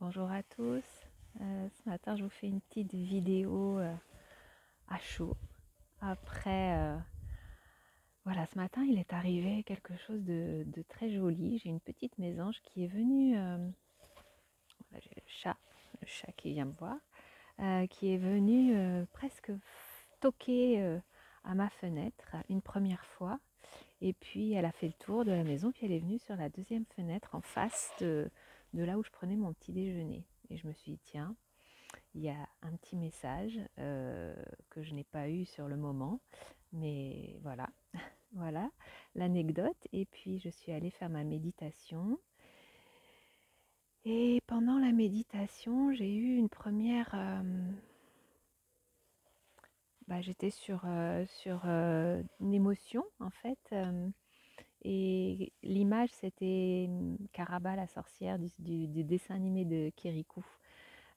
Bonjour à tous. Ce matin, je vous fais une petite vidéo à chaud. Après, voilà, ce matin, il est arrivé quelque chose de très joli. J'ai une petite mésange qui est venue, voilà, j'ai le chat qui vient me voir, qui est venu presque toquer à ma fenêtre une première fois. Et puis, elle a fait le tour de la maison, puis elle est venue sur la deuxième fenêtre en face de là où je prenais mon petit déjeuner. Et je me suis dit, tiens, il y a un petit message que je n'ai pas eu sur le moment, mais voilà, voilà l'anecdote. Et puis je suis allée faire ma méditation. Et pendant la méditation, j'ai eu une première... j'étais sur une émotion en fait. Et l'image, c'était Caraba, la sorcière du dessin animé de Kirikou.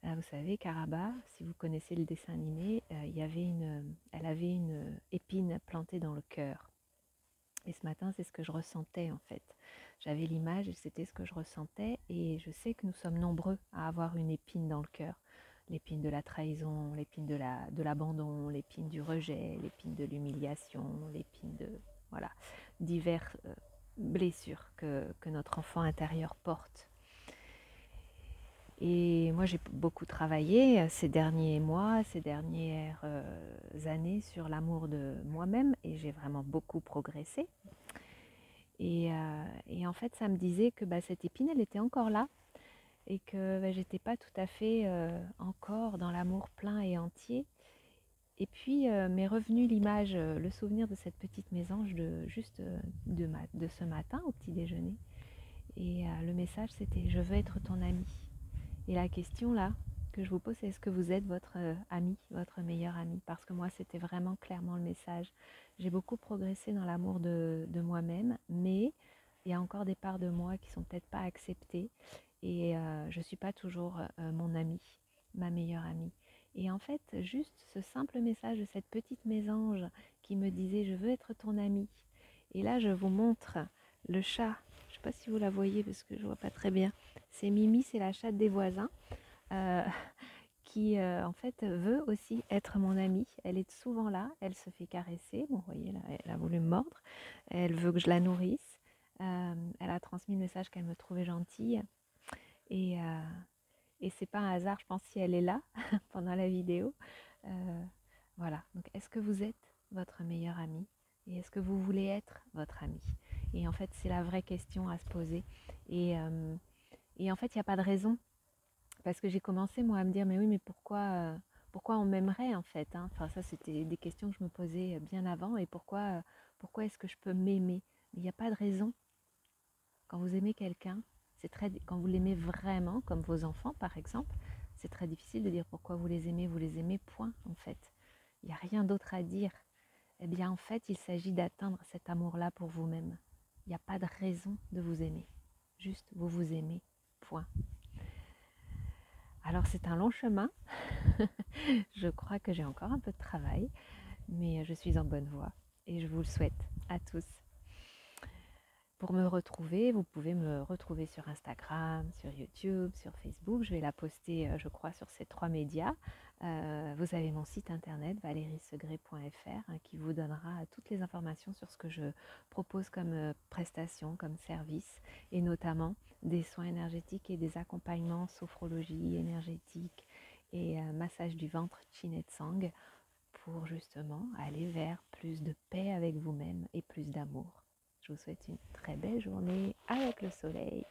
Vous savez, Caraba, si vous connaissez le dessin animé, elle avait une épine plantée dans le cœur. Et ce matin, c'est ce que je ressentais en fait. J'avais l'image et c'était ce que je ressentais. Et je sais que nous sommes nombreux à avoir une épine dans le cœur. L'épine de la trahison, l'épine de l'abandon, l'épine du rejet, l'épine de l'humiliation, l'épine de voilà, diverses blessures que notre enfant intérieur porte. Et moi, j'ai beaucoup travaillé ces derniers mois, ces dernières années sur l'amour de moi-même et j'ai vraiment beaucoup progressé. Et en fait, ça me disait que cette épine, elle était encore là et que j'étais pas tout à fait encore dans l'amour plein et entier. Et puis m'est revenu l'image, le souvenir de cette petite mésange de ce matin au petit déjeuner. Et le message, c'était « Je veux être ton ami ». Et la question là que je vous pose, c'est est-ce que vous êtes votre ami, votre meilleur ami? Parce que moi, c'était vraiment clairement le message. J'ai beaucoup progressé dans l'amour de moi-même, mais il y a encore des parts de moi qui sont peut-être pas acceptées. Et je ne suis pas toujours mon ami, ma meilleure amie. Et en fait, juste ce simple message de cette petite mésange qui me disait « Je veux être ton ami ». Et là, je vous montre le chat. Je ne sais pas si vous la voyez parce que je ne vois pas très bien. C'est Mimi, c'est la chatte des voisins, euh, qui en fait veut aussi être mon amie. Elle est souvent là, elle se fait caresser. Bon, vous voyez, là, elle a voulu me mordre. Elle veut que je la nourrisse. Elle a transmis le message qu'elle me trouvait gentille. Et, euh, et c'est pas un hasard, je pense, si elle est là pendant la vidéo. Voilà. Donc, est-ce que vous êtes votre meilleur ami? Et est-ce que vous voulez être votre ami? Et en fait, c'est la vraie question à se poser. Et en fait, il n'y a pas de raison. Parce que j'ai commencé, moi, à me dire, mais oui, mais pourquoi on m'aimerait, en fait, hein? Enfin, ça, c'était des questions que je me posais bien avant. Et pourquoi est-ce que je peux m'aimer? Mais il n'y a pas de raison. Quand vous aimez quelqu'un, quand vous l'aimez vraiment, comme vos enfants, par exemple, c'est très difficile de dire pourquoi vous les aimez, point, en fait. Il n'y a rien d'autre à dire. Eh bien, en fait, il s'agit d'atteindre cet amour-là pour vous-même. Il n'y a pas de raison de vous aimer. Juste, vous vous aimez, point. Alors c'est un long chemin, je crois que j'ai encore un peu de travail, mais je suis en bonne voie et je vous le souhaite à tous. Pour me retrouver, vous pouvez me retrouver sur Instagram, sur YouTube, sur Facebook. Je vais la poster, je crois, sur ces 3 médias. Vous avez mon site internet valeriesegret.fr qui vous donnera toutes les informations sur ce que je propose comme prestation, comme service, et notamment des soins énergétiques et des accompagnements sophrologie énergétique et massage du ventre Chinetsang pour justement aller vers plus de paix avec vous-même et plus d'amour. Je vous souhaite une très belle journée avec le soleil.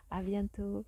À bientôt.